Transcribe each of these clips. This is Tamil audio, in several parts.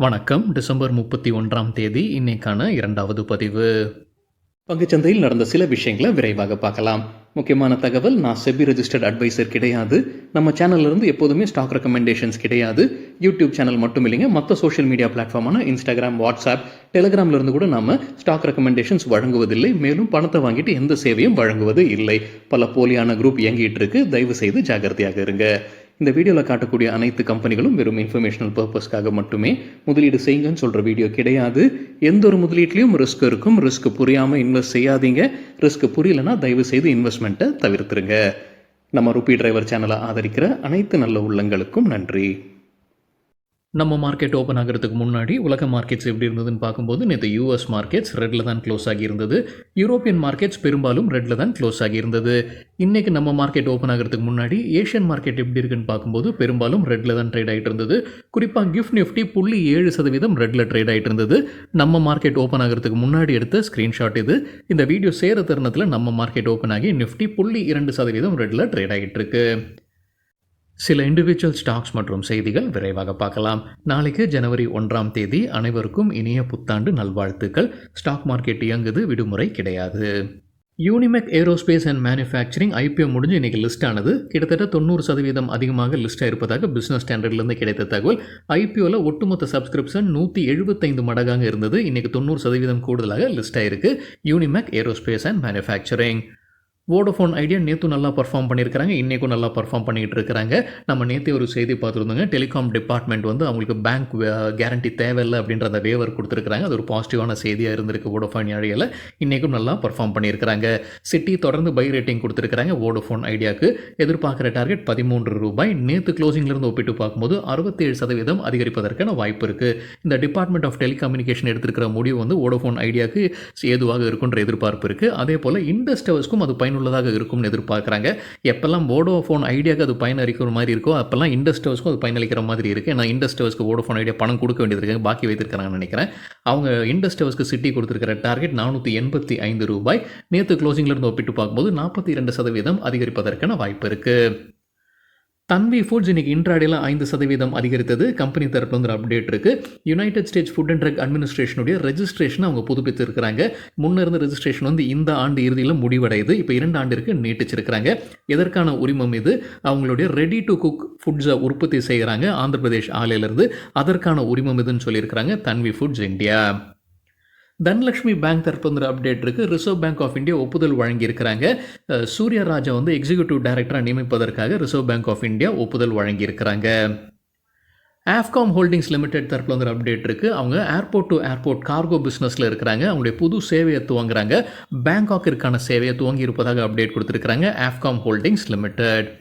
வணக்கம். டிசம்பர் 31ஆம் தேதி இன்னைக்கான இரண்டாவது பதிவு. பங்குச்சந்தையில் நடந்த சில விஷயங்களை விரைவாக பார்க்கலாம். முக்கியமான தகவல், நான் செபி ரெஜிஸ்டர்ட் அட்வைசர் கிடையாது. நம்ம சேனல்ல இருந்து எப்போதுமே ஸ்டாக் ரெக்கமெண்டேஷன்ஸ் கிடையாது. யூடியூப் சேனல் மட்டும் இல்லைங்க, மற்ற சோஷியல் மீடியா பிளாட்ஃபார்மான இன்ஸ்டாகிராம், வாட்ஸ்அப், டெலிகிராம்ல இருந்து கூட நாம ஸ்டாக் ரெக்கமெண்டேஷன்ஸ் வழங்குவதில்லை. மேலும் பணத்தை வாங்கிட்டு எந்த சேவையும் வழங்குவது இல்லை. பல போலியான குரூப் இயங்கிட்டு இருக்கு. தயவு செய்து ஜாகிரதையாக இருங்க. இந்த வீடியோவில் காட்டக்கூடிய அனைத்து கம்பெனிகளும் வெறும் இன்ஃபர்மேஷனல் பர்பஸ்க்காக மட்டுமே முதலீடு செய்யுங்கன்னு சொல்கிற வீடியோ கிடையாது. எந்த ஒரு முதலீட்லையும் ரிஸ்க் இருக்கும். ரிஸ்க் புரியாமல் இன்வெஸ்ட் செய்யாதீங்க. ரிஸ்க் புரியலன்னா தயவு செய்து இன்வெஸ்ட்மெண்ட்டை தவிர்த்துருங்க. நம்ம ருபி டிரைவர் சேனலை ஆதரிக்கிற அனைத்து நல்ல உள்ளங்களுக்கும் நன்றி. நம்ம மார்க்கெட் ஓப்பன் ஆகிறதுக்கு முன்னாடி உலக மார்க்கெட்ஸ் எப்படி இருந்ததுன்னு பார்க்கும்போது நேற்று யூஎஸ் மார்க்கெட்ஸ் ரெட்டில் தான் க்ளோஸ் ஆகியிருந்தது. யூரோப்பியன் மார்க்கெட்ஸ் பெரும்பாலும் ரெட்டில் தான் க்ளோஸ் ஆகியிருந்தது. இன்றைக்கி நம்ம மார்க்கெட் ஓப்பன் ஆகிறதுக்கு முன்னாடி ஏஷியன் மார்க்கெட் எப்படி இருக்குன்னு பார்க்கும்போது பெரும்பாலும் ரெட்டில் தான் ட்ரேட் ஆகிட்டு இருந்தது. குறிப்பாக கிஃப்ட் நிஃப்டி 0.7% ரெட்டில் ட்ரேட் ஆகிட்டு இருந்தது. நம்ம மார்க்கெட் ஓப்பன் ஆகிறதுக்கு முன்னாடி எடுத்த ஸ்க்ரீன்ஷாட் இது. இந்த வீடியோ சேர தருணத்தில் நம்ம மார்க்கெட் ஓப்பன் ஆகி நிஃப்டி 0.2% ரெட்டில் ட்ரேட் ஆகிட்டு இருக்கு. சில இண்டிவிஜுவல் ஸ்டாக்ஸ் மற்றும் செய்திகள் விரைவாக பார்க்கலாம். நாளைக்கு ஜனவரி 1ஆம் தேதி. அனைவருக்கும் இனிய புத்தாண்டு நல்வாழ்த்துக்கள். ஸ்டாக் மார்க்கெட் இயங்குது, விடுமுறை கிடையாது. யூனிமெக் ஏரோஸ்பேஸ் அண்ட் மேனுஃபேக்சரிங் IPO முடிஞ்சு இன்றைக்கி லிஸ்ட் ஆனது. கிட்டத்தட்ட 90% அதிகமாக லிஸ்ட் ஆயிருப்பதாக பிஸ்னஸ் ஸ்டாண்டர்ட்லேருந்து கிடைத்த தகவல். IPOவில் ஒட்டுமொத்த சப்ஸ்கிரிப்ஷன் 175 மடங்காக இருந்தது. இன்றைக்கி 90% கூடுதலாக லிஸ்ட் ஆயிருக்கு. Unimech Aerospace and Manufacturing. Vodafone Idea நேற்று நல்லா பர்ஃபார்ம் பண்ணியிருக்கிறாங்க, இன்றைக்கும் நல்லா பர்ஃபார்ம் பண்ணிகிட்டு இருக்கிறாங்க. நம்ம நேற்று ஒரு செய்தி பார்த்துருந்தோங்க. டெலிகாம் டிபார்ட்மெண்ட் அவங்களுக்கு பேங்க் கேரண்டி தேவையில்லை அப்படின்ற அந்த வேவர் கொடுத்துருக்காங்க. அது ஒரு பாசிட்டிவான செய்தியாக இருந்திருக்கு வோடஃபோன் ஐடியாவில். இன்றைக்கும் நல்லா பர்ஃபார்ம் பண்ணியிருக்கிறாங்க. சிட்டி தொடர்ந்து பை ரேட்டிங் கொடுத்துருக்காங்க. வோடஃபோன் ஐடியாவுக்கு எதிர்பார்க்குற டார்கெட் ₹13. நேற்று க்ளோசிங்லேருந்து ஒப்பிட்டு பார்க்கும்போது 67% அதிகரிப்பதற்கான வாய்ப்பு இருக்குது. இந்த டிபார்ட்மெண்ட் ஆஃப் டெலிகம்யூனிகேஷன் எடுத்திருக்கிற முடிவு வோடஃபோன் ஐடியாவுக்கு ஏதுவாக இருக்குன்ற எதிர்பார்ப்பு இருக்குது. அதே போல் இண்டஸ்டர்ஸ்க்கும் அது உள்ளதாக இருக்கும்னு எதிர்பார்க்குறாங்க. எப்பெல்லாம் வோடோஃபோன் ஐடியாவுக்கு அது பயனளிக்கிற மாதிரி இருக்கோ அப்பெல்லாம் இண்டஸ்டர்ஸ்க்கும் அது பயனளிக்கிற மாதிரி இருக்குது. ஏன்னா இண்டஸ்டர்ஸ்க்கு வோடோஃபோன் ஐடியா பணம் கொடுக்க வேண்டியது இருக்குது, பாக்கி வைத்திருக்கிறாங்கன்னு நினைக்கிறேன். அவங்க இண்டஸ்டர்ஸ்க்கு சிட்டி கொடுத்துருக்கிற டார்கெட் ₹485. நேற்று க்ளோசிங்லேருந்து ஒப்பிட்டு பார்க்கும்போது 42% அதிகரிப்பதற்கான வாய்ப்பு இருக்குது. தன்வி ஃபுட்ஸ் இன்னைக்கு இன்ட்ராடேல 5% அதிகரித்தது. கம்பெனி தரப்புல வந்து அப்டேட் இருக்கு. United States Food and Drug அட்மினிஸ்ட்ரேஷனுடைய ரெஜிஸ்ட்ரேஷன் அவங்க புதுப்பித்திருக்கிறாங்க. முன்ன இருந்த ரெஜிஸ்ட்ரேஷன் இந்த ஆண்டு இறுதியில் முடிவடையுது. இப்போ 2 ஆண்டிற்கு நீட்டிச்சிருக்கிறாங்க. எதற்கான உரிமம் இது? அவங்களுடைய ரெடி டு குக் ஃபுட்ஸை உற்பத்தி செய்கிறாங்க ஆந்திர பிரதேஷ் ஆலையிலிருந்து. அதற்கான உரிமம் இதுன்னு சொல்லியிருக்கிறாங்க தன்வி ஃபுட்ஸ் இந்தியா. தனலட்சுமி பேங்க் தரப்பு அப்டேட் இருக்குது. ரிசர்வ் பேங்க் ஆஃப் இந்தியா ஒப்புதல் வழங்கியிருக்கிறாங்க. சூர்யா ராஜா எக்ஸிக்யூட்டிவ் டைரக்டராக நியமிப்பதற்காக ரிசர்வ் பேங்க் ஆஃப் இந்தியா ஒப்புதல் வழங்கியிருக்கிறாங்க. ஆஃப்காம் ஹோல்டிங்ஸ் லிமிடெட் தரப்பில் அப்டேட் இருக்குது. அவங்க ஏர்போர்ட் டு ஏர்போர்ட் கார்கோ பிஸ்னஸில் இருக்கிறாங்க. அவங்களுடைய புது சேவையை துவங்குறாங்க. பேங்காக்கிற்கான சேவையை துவங்கி இருப்பதாக அப்டேட் கொடுத்துருக்காங்க Ofcom holdings limited.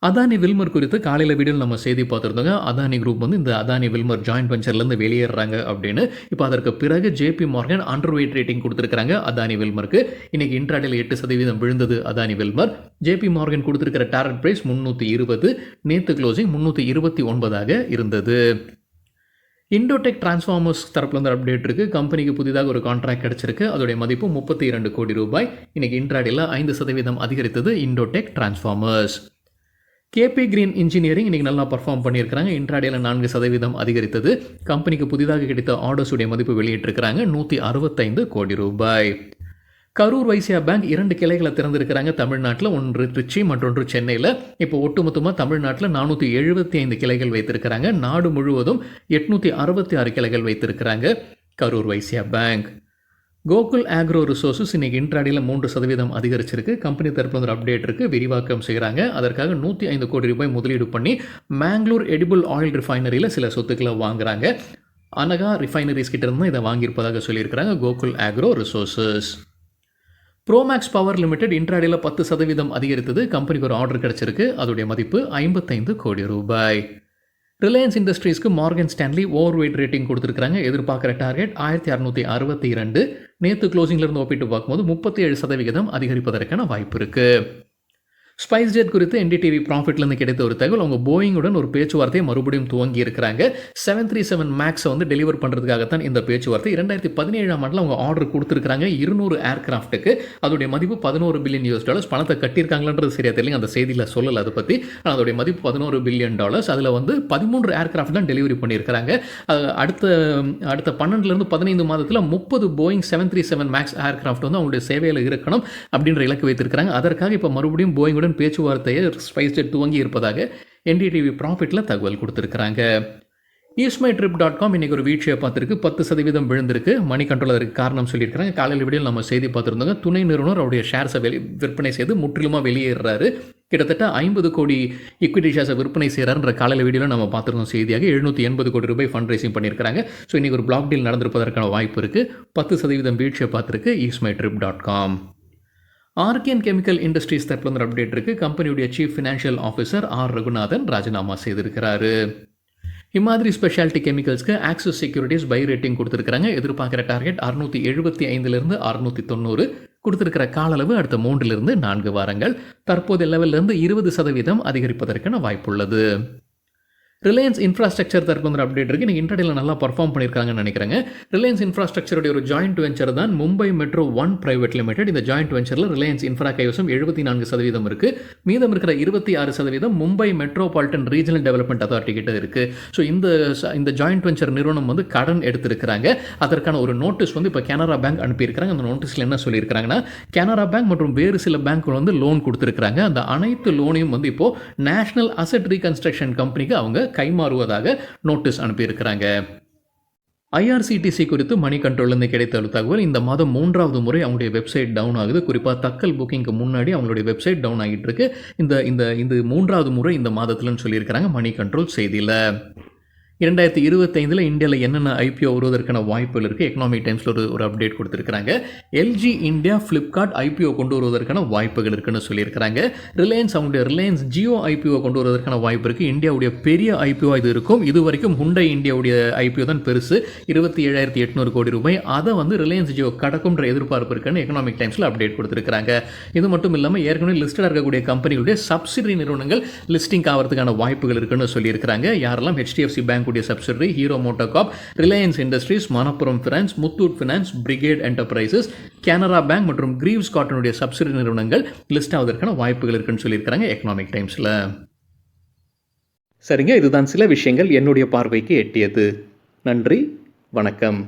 Adani Wilmar குறித்து காலையில் வீடியோவில் நம்ம செய்தி பார்த்துருந்தோங்க. அதானி குரூப் இந்த அதானி வில்மர் ஜாயின்ட் வெஞ்சர்லேருந்து வெளியேறாங்க அப்படின்னு. இப்போ அதற்கு பிறகு JP Morgan அண்டர்வெயிட் ரேட்டிங் கொடுத்துருக்காங்க அதானி வில்மருக்கு. இன்றைக்கி இன்ட்ராடேல 8% விழுந்தது அதானி வில்மர். JP Morgan கொடுத்துருக்கிற டார்கெட் ப்ரைஸ் 320. நேற்று க்ளோசிங் 329 இருந்தது. இண்டோடெக் டிரான்ஸ்ஃபார்மர்ஸ் தரப்புல அப்டேட் இருக்குது. கம்பெனிக்கு புதிதாக ஒரு கான்ட்ராக்ட் கிடைச்சிருக்கு. அதோடைய மதிப்பு ₹32 கோடி. இன்றைக்கி இன்ட்ராடேல 5% அதிகரித்தது இண்டோடெக் டிரான்ஸ்ஃபார்மர்ஸ். KP Green இன்ஜினியரிங் இன்றைக்கி நல்லா பர்ஃபார்ம் பண்ணியிருக்கிறாங்க. இன்ட்ராடேல 4% அதிகரித்தது. கம்பெனிக்கு புதிதாக கிடைத்த ஆர்டர்ஸுடைய மதிப்பு வெளியிட்டிருக்கிறாங்க ₹165 கோடி. கரூர் வைசியா பேங்க் 2 கிளைகளை திறந்திருக்கிறாங்க தமிழ்நாட்டில். ஒன்று திருச்சி, மற்றொன்று சென்னையில். இப்போ ஒட்டுமொத்தமாக தமிழ்நாட்டில் 475 கிளைகள் வைத்திருக்கிறாங்க. நாடு முழுவதும் 866 கிளைகள் வைத்திருக்கிறாங்க Karur Vysya Bank. Gokul Agro Resources இன்றைக்கி இன்ட்ராடேல 3% அதிகரிச்சிருக்கு. கம்பெனி தரப்புல அப்டேட் இருக்குது. விரிவாக்கம் செய்கிறாங்க. அதற்காக ₹105 கோடி முதலீடு பண்ணி மேங்களூர் எடிபிள் ஆயில் ரிஃபைனரியில் சில சொத்துக்களை வாங்குறாங்க. அனகா ரிஃபைனரிஸ் கிட்ட இருந்து இதை வாங்கியிருப்பதாக சொல்லியிருக்கிறாங்க Gokul Agro Resources. Promax Power Limited இன்ட்ராடேல 10% அதிகரித்தது. கம்பெனிக்கு ஒரு ஆர்டர் கிடைச்சிருக்கு. அதோடைய மதிப்பு ₹55 கோடி. Reliance இண்டஸ்ட்ரீஸ்க்கு Morgan Stanley overweight rating கொடுத்துருக்காங்க. எதிர்பார்க்குற டார்கெட் 1662. நேற்று க்ளோசிங்லேருந்து ஒப்பிட்டு பார்க்கும்போது 37% அதிகரிப்பதற்கான வாய்ப்பு இருக்குது. ஸ்பைஸ்ஜெட் குறித்து என்டிடிவி ப்ராஃபிட்லேருந்து கிடைத்த ஒரு தகவல், அவங்க போயிங்குடன் ஒரு பேச்சுவார்த்தையை மறுபடியும் துவங்கி இருக்கிறாங்க. 737 மேக்ஸை வந்து டெலிவர் பண்ணுறதுக்காகத்தான் இந்த பேச்சுவார்த்தை. 2017ஆம் ஆண்டில் அவங்க ஆர்டர் கொடுத்துருக்காங்க 200 ஏர்கிராஃப்ட்டுக்கு. அதோடைய மதிப்பு $11 பில்லியன். பணத்தை கட்டியிருக்காங்கன்றது சரியா தெரியல, அந்த செய்தியில் சொல்லலை அதை பற்றி. ஆனால் அதோடைய மதிப்பு $11 பில்லியன். அதில் வந்து 13 ஏர்கிராஃப்ட் தான் டெலிவரி பண்ணியிருக்கிறாங்க. அடுத்த 12லேருந்து 15 மாதத்தில் 30 போயிங் 737 மேக்ஸ் ஏர்கிராஃப்ட் வந்து அவங்களுடைய சேவையில் இருக்கணும் அப்படின்ற இலக்கு வைத்திருக்கிறாங்க. அதற்காக இப்போ மறுபடியும் போயிங்குடன் பேச்சுவார்த்தையை ஸ்பைஸ்ஜெட் துவங்கி இருப்பதாக என்டிடிவி ப்ராஃபிட்டில் தகவல் கொடுத்துருக்காங்க. eastmytrip.com இன்னைக்கு ஒரு வீழ்ச்சியை பார்த்துருக்கு. 10% விழுந்திருக்கு. மணி கண்ட்ரோல் அதற்கு காரணம் சொல்லியிருக்கிறாங்க. காலையில் வீடியோ நம்ம செய்தி பார்த்துருந்தோங்க. துணை நிறுவனர் அவருடைய ஷேர்ஸை விற்பனை செய்து முற்றிலுமாக வெளியேறாரு. கிட்டத்தட்ட 50 கோடி ஈக்விட்டி ஷேர்ஸை விற்பனை செய்கிறாருன்ற காலையில் வீடியோவில் நம்ம பார்த்துருந்தோம் செய்தியாக. 780 கோடி ரூபாய் ஃபண்ட் ரைசிங் பண்ணியிருக்காங்க. ஸோ இன்றைக்கி ஒரு பிளாக் டீல் நடந்திருப்பதற்கான வாய்ப்பு இருக்குது. 10% வீழ்ச்சியை பார்த்துருக்கு eastmytrip.com. ஆர்கேன் கெமிக்கல் இண்டஸ்ட்ரீஸ் தரப்புல ஒரு அப்டேட் இருக்குது. கம்பெனியுடைய chief financial officer R Raghunathan ராஜினாமா செய்திருக்கிறாரு. இம்மாதிரி ஸ்பெஷாலிட்டி கெமிக்கல்ஸ்க்கு ஆக்சிஸ் செக்யூரிட்டிஸ் பை ரேட்டிங் கொடுத்துருக்காங்க. எதிர்பார்க்குற டார்கெட் 675லிருந்து 690 கொடுத்துருக்கிற கால அளவு அடுத்த 3லிருந்து 4 வாரங்கள். தற்போதைய லெவலிருந்து 20% அதிகரிப்பதற்கான வாய்ப்புள்ளது. ரிலையன்ஸ் இன்ஃப்ராஸ்ட்ரக்சர் தரப்பு வந்து அப்டேட் இருக்குது. இன்றைக்கி இன்டர்டேல நல்லா பர்ஃபார்ம் பண்ணியிருக்காங்கன்னு நினைக்கிறேங்க. ரிலையன்ஸ் இன்ஃப்ராஸ்ட்ரக்சருடைய ஒரு ஜாயிண்ட் வெஞ்சர் தான் மும்பை மெட்ரோ 1 பிரைவேட் லிமிடெட். இந்த ஜாயிண்ட் வெஞ்சரில் ரிலையன்ஸ் இன்ஃப்ரா கைவசம் 74% இருக்குது. மீதம் இருக்கிற 26% Mumbai metropolitan regional development authority கிட்ட இருக்குது. ஸோ இந்த ஜாயிண்ட் வெஞ்சர் நிறுவனம் வந்து கடன் எடுத்திருக்கிறாங்க. அதற்கான ஒரு நோட்டீஸ் வந்து இப்போ கனரா பேங்க் அனுப்பியிருக்கிறாங்க. அந்த நோட்டீஸில் என்ன சொல்லியிருக்கிறாங்கன்னா, கனரா பேங்க் மற்றும் வேறு சில பேங்க்குகள் வந்து லோன் கொடுத்துருக்காங்க. அந்த அனைத்து லோனையும் வந்து இப்போது நேஷனல் அசெட் ரீகன்ஸ்ட்ரக்ஷன் கம்பெனிக்கு அவங்க கைமாறுவதாக நோட்டீஸ் அனுப்பியிருக்கிறாங்க. ஐஆர்சிடிசி குறித்து மணி கண்ட்ரோல்லேருந்து கிடைத்த ஒரு தகவல், இந்த மாதம் 3வது முறை அவங்களுடைய வெப்சைட் டவுன் ஆகுது. குறிப்பாக தக்கல் புக்கிங்க்கு முன்னாடி அவங்களுடைய வெப்சைட் டவுன் ஆகிட்டு இருக்கு. இந்த 3வது முறை இந்த மாதத்துலன்னு சொல்லியிருக்கிறாங்க மணி கண்ட்ரோல் செய்தியில். 2025 இந்தியாவில் என்னென்ன ஐபிஓ வருவதற்கான வாய்ப்புகள் இருக்குது. எக்கனாமிக் டைம்ஸில் ஒரு அப்டேட் கொடுத்துருக்காங்க. எல்ஜி இந்தியா ஃப்ளிப்கார்ட் ஐபிஓ கொண்டு வருவதற்கான வாய்ப்புகள் இருக்குன்னு சொல்லியிருக்கிறாங்க. ரிலையன்ஸ் ஜியோ ஐபிஓ கொண்டு வருவதற்கான வாய்ப்பு இருக்குது. இந்தியாவுடைய பெரிய ஐபிஓ இது இருக்கும். இது வரைக்கும் ஹுண்டை இந்தியாவுடைய ஐபிஓ தான் பெருசு, 27,800 கோடி ரூபாய். அதை வந்து ரிலையன்ஸ் ஜியோ கடக்கும்ன்ற எதிர்பார்ப்பு இருக்குன்னு எக்கனாமிக் டைம்ஸில் அப்டேட் கொடுத்துருக்காங்க. இது மட்டும் இல்லாமல் ஏற்கனவே லிஸ்டடாக இருக்கக்கூடிய கம்பெனிகளுடைய சப்சிடரி நிறுவனங்கள் லிஸ்டிங் ஆகிறதுக்கான வாய்ப்புகள் இருக்குன்னு சொல்லியிருக்கிறாங்க. யாரெல்லாம் HDFC bank subsidiary, hero MotoCorp, Reliance industries, Manappuram finance, Muthoot finance, brigade enterprises, Canara bank மற்றும் கிரீவ்ஸ் காட்டனுடைய சப்சிடரி நிறுவனங்கள் லிஸ்ட் ஆவதற்கான வாய்ப்புகள் இருக்குன்னு சொல்லியிருக்கிறாங்க எக்கனாமிக் டைம்ஸில். சரிங்க, இதுதான் சில விஷயங்கள் என்னுடைய பார்வைக்கு எட்டியது. நன்றி, வணக்கம்.